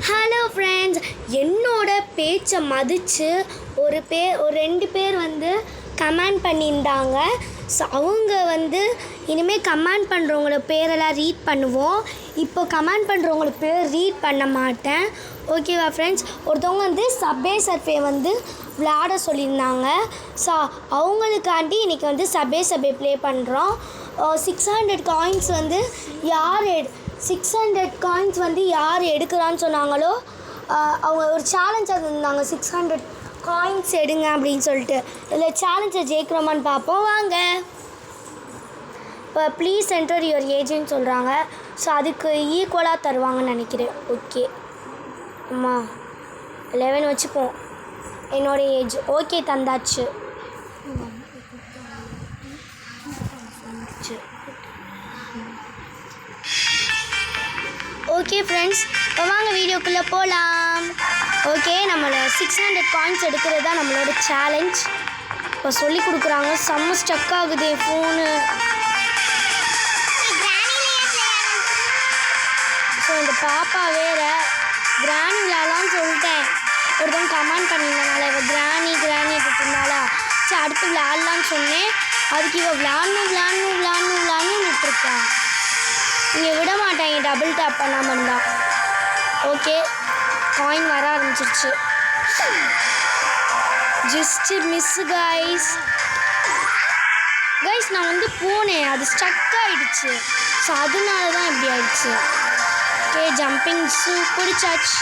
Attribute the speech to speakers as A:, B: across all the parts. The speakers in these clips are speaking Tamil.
A: ஹலோ ஃப்ரெண்ட்ஸ், என்னோட பேச்சை மதித்து ஒரு 2 பேர் வந்து கமெண்ட் பண்ணியிருந்தாங்க. ஸோ அவங்க வந்து இனிமேல் கமெண்ட் பண்ணுறவங்கள பேரெல்லாம் ரீட் பண்ணுவோம். இப்போ கமெண்ட் பண்ணுறவங்கள பேர் ரீட் பண்ண மாட்டேன். ஓகேவா ஃப்ரெண்ட்ஸ்? ஒருத்தவங்க வந்து சப்வே சர்ஃபே வந்து விளையாட சொல்லியிருந்தாங்க. ஸோ அவங்களுக்காண்டி இன்றைக்கி வந்து சப்வே சர்ஃபே ப்ளே பண்ணுறோம். 600 காயின்ஸ் வந்து 600 காயின்ஸ் வந்து யார் எடுக்கிறான்னு சொன்னாங்களோ அவங்க ஒரு சேலஞ்ச் இருந்தாங்க. 600 காயின்ஸ் எடுங்க அப்படின்னு சொல்லிட்டு. இதில் சேலஞ்சை ஜெயிக்கிறோமான்னு பார்ப்போம் வாங்க. இப்போ ப்ளீஸ் என்டர் யுவர் ஏஜ்னு சொல்கிறாங்க. ஸோ அதுக்கு ஈக்குவலாக தருவாங்கன்னு நினைக்கிறேன். ஓகே அம்மா 11 வச்சுப்போம் என்னோடய ஏஜ். ஓகே தந்தாச்சு. ஓகே ஃப்ரெண்ட்ஸ், இப்போ வாங்க வீடியோக்குள்ளே போகலாம். ஓகே, நம்மளை 600 காயின்ஸ் எடுக்கிறது தான் நம்மளோட சேலஞ்ச். இப்போ சொல்லி கொடுக்குறாங்க. செம்ம ஸ்டக் ஆகுது ஃபோனு. ஸோ இந்த பாப்பா வேறு கிராணி விளையாடலான்னு சொல்லிட்டேன். ஒருத்தவங்க கமெண்ட் பண்ணியிருந்தனால இவள் கிராணி இருந்தாலா சரி அடுத்து விளையாடலான்னு சொன்னேன். அதுக்கு இவள் விளையாடணும் விட்டுருக்கான். இங்கே விட மாட்டாங்க டபுள் டேப் பண்ணாமல் இருந்தால். ஓகே, காயின் வர ஆரம்பிச்சிருச்சு. Just miss guys. நான் வந்து போனேன், அது ஸ்டக் ஆகிடுச்சு. ஸோ அதனால தான் இப்படி ஆயிடுச்சு. ஓகே, ஜம்பிங் பிடிச்சாச்சு.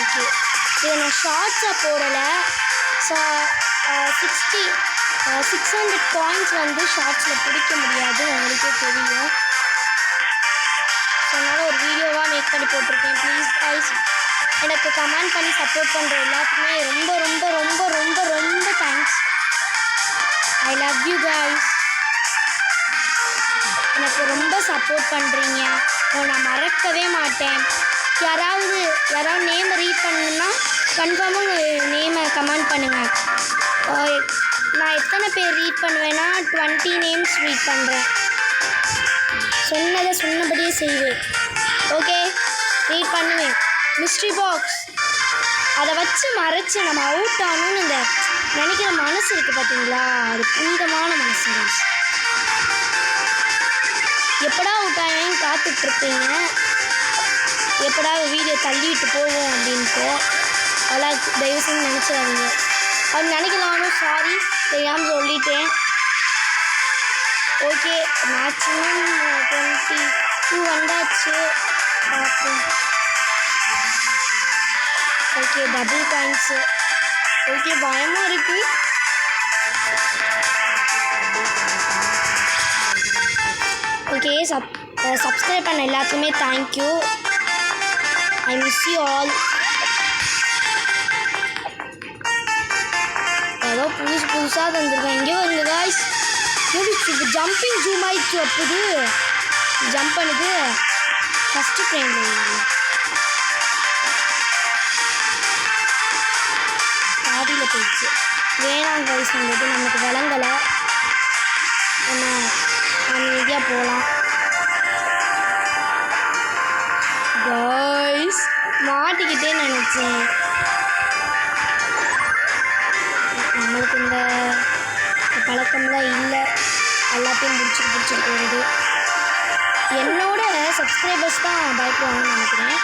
A: ஓகே, இதை நான் ஷார்ட்ஸாக போடலை. ஸோ 600 காயின்ஸ் வந்து ஷார்ட்ஸில் பிடிக்க முடியாது, உங்களுக்கே தெரியும். ஸோ அதனால் ஒரு வீடியோவாக மேக் பண்ணி போட்டிருக்கேன். ப்ளீஸ் கைஸ், எனக்கு கமெண்ட் பண்ணி சப்போர்ட் பண்ணுற எல்லாத்துக்குமே ரொம்ப ரொம்ப ரொம்ப ரொம்ப ரொம்ப thanks. I love you guys. எனக்கு ரொம்ப சப்போர்ட் பண்ணுறீங்க, நான் மறக்கவே மாட்டேன். யாராவது நேமை ரீட் பண்ணணுன்னா கன்ஃபார்மாக உங்கள் நேமை கமெண்ட் பண்ணுங்கள். நான் எத்தனை பேர் ரீட் பண்ணுவேன்னா 20 நேம்ஸ் ரீட் பண்ணுறேன். சொன்னபடியே செய்வேன். ஓகே, ரீட் பண்ணுவேன். மிஸ்ட்ரி பாக்ஸ் அதை வச்சு மறைச்சி நம்ம அவுட் ஆகணும்னு இந்த நினைக்கிற மனசு இருக்குது பார்த்தீங்களா, அது புனிதமான மனசு. எப்படா அவுட் ஆகவேன்னு காத்துட்ருப்பீங்க. எப்படா வீடியோ தள்ளிவிட்டு போவோம் அப்படின்ட்டு. அதெல்லாம் தயவு செஞ்சு நினச்சிடாதீங்க. அது நினைக்கலாம்னு சாரி, தெரியாமல் சொல்லிட்டேன். ஓகே, மேக்ஸிமம் 22 வந்தாச்சு. Okay, double coins. ஓகே, பயமாக இருக்குது. ஓகே, சப்ஸ்கிரைப் பண்ண எல்லாத்துக்குமே thank you. I miss you all. ஏதோ புதுசாக தந்துருக்கேன். இங்கே வந்து காய்ஸ் எப்படி ஜம்பிங் ஜூம் ஆயிடுச்சு. அப்போது ஜம்ப் பண்ணுது. ஃபஸ்ட்டு ஃப்ரேம் பாதியில் போயிடுச்சு. வேணாம் காய்ஸ், வந்துட்டு நமக்கு விளங்கலை. நம்ம அமைதியாக போகலாம். காய்ஸ் மாட்டிக்கிட்டே நினச்சேன். நம்மளுக்கு இந்த பழக்கம்லாம் இல்லை. எல்லாத்தையும் பிடிச்சிட்டு போகிறது. என்னோட சப்ஸ்கிரைபர்ஸ் தான் பயப்படுவாங்கன்னு நினைக்கிறேன்.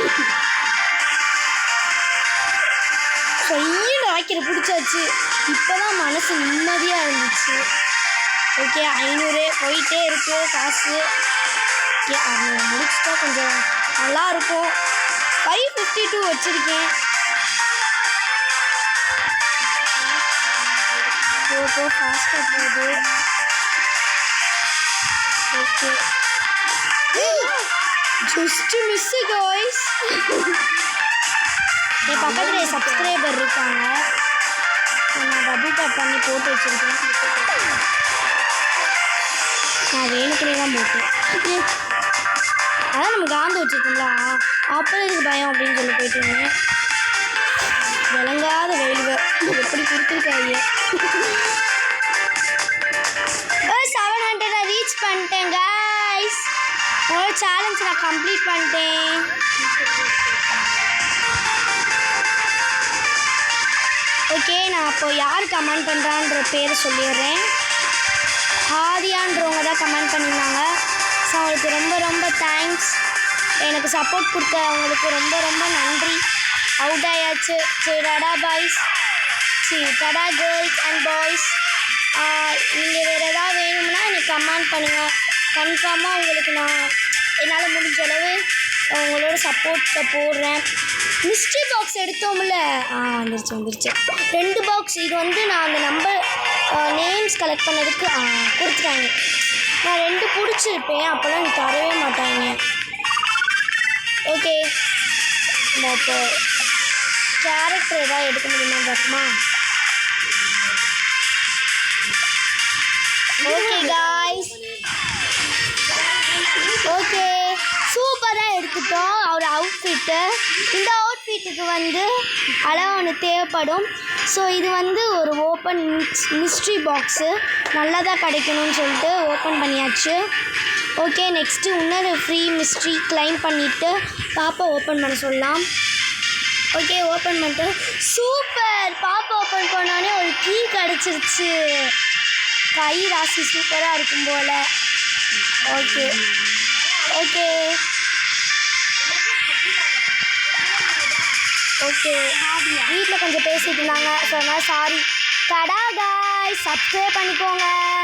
A: கையில் ஆக்கிற பிடிச்சாச்சு. இப்போ தான் மனசு நிம்மதியாக இருந்துச்சு. ஓகே, 500 போயிட்டே இருக்குது காசு. ஓகே, அது முடிச்சுட்டா கொஞ்சம் நல்லாயிருக்கும். 552 வச்சுருக்கேன். ஃபாஸ்ட்டாக போகுது. Okay, just miss guys. என் பக்கத்தில் சப்ஸ்கிரைபர் இருக்காங்க. நான் டபுள் டேப் பண்ணி போட்டு வச்சுருக்கேன். நான் வேணுக்குனே தான் போட்டேன். அதான் நம்ம காந்து வச்சுருக்கோம்ல, அப்போ எனக்கு பயம் அப்படின்னு சொல்லி போயிட்டு இருந்தேன். விளங்காத வெயில்கள் எப்படி கொடுத்துருக்காங்க. நான் கம்ப்ளீட் பண்ணிட்டேன். ஓகே, நான் அப்போ யார் கமெண்ட் பண்ணுறான்ற பேர் சொல்லிடுறேன். ஆதியான்றவங்க தான் கமெண்ட் பண்ணியிருந்தாங்க. ஸோ அவங்களுக்கு ரொம்ப ரொம்ப தேங்க்ஸ். எனக்கு சப்போர்ட் கொடுத்த அவங்களுக்கு ரொம்ப ரொம்ப நன்றி. அவுட் ஆயாச்சு. சரி, டடா பாய்ஸ், டடா கேர்ள்ஸ் அண்ட் பாய்ஸ். நீங்கள் வேறு எதாவது வேணும்னா எனக்கு கமெண்ட் பண்ணுங்கள். கன்ஃபார்மாக உங்களுக்கு நான் என்னால் முடிஞ்ச அளவு உங்களோட சப்போர்ட்டை போடுறேன். மிஸ்ட்ரி பாக்ஸ் எடுத்தோம்ல, வந்துருச்சு 2 பாக்ஸ். இது வந்து நான் அந்த நம்பர் நேம்ஸ் கலெக்ட் பண்ணதுக்கு கொடுத்துட்டாங்க. நான் 2 பிடிச்சிருப்பேன், அப்போல்லாம் எனக்கு தரவே மாட்டாங்க. ஓகே, நம்ம இப்போ கேரக்டர் எதாவது எடுக்க முடியுமா பார்க்குமா? ஓகே காய்ஸ், ஓகே சூப்பராக எடுத்துட்டோம் ஒரு அவுட்ஃபிட்டு. இந்த அவுட்ஃபிட்டுக்கு வந்து அளவு ஒன்று தேவைப்படும். ஸோ இது வந்து ஒரு ஓப்பன் மிஸ்ட்ரி பாக்ஸு, நல்லதாக கிடைக்கணும்னு சொல்லிட்டு ஓப்பன் பண்ணியாச்சு. ஓகே, நெக்ஸ்ட்டு இன்னொரு ஃப்ரீ மிஸ்ட்ரி கிளைம் பண்ணிவிட்டு பாப்பா ஓப்பன் பண்ண சொல்லலாம். ஓகே, ஓப்பன் பண்ணிட்டு சூப்பர், பாப்பா ஓப்பன் பண்ணோடனே ஒரு கீ கிடச்சிருச்சு. கை ராசி சூப்பராக இருக்கும் போல். ஓகே ஓகே ஓகே வீட்டில் கொஞ்சம் பேசிட்டு இருந்தாங்க. ஸோ அதனால் சாரி. டடா காய்ஸ், சப்ஸ்கிரைப் பண்ணிக்கோங்க.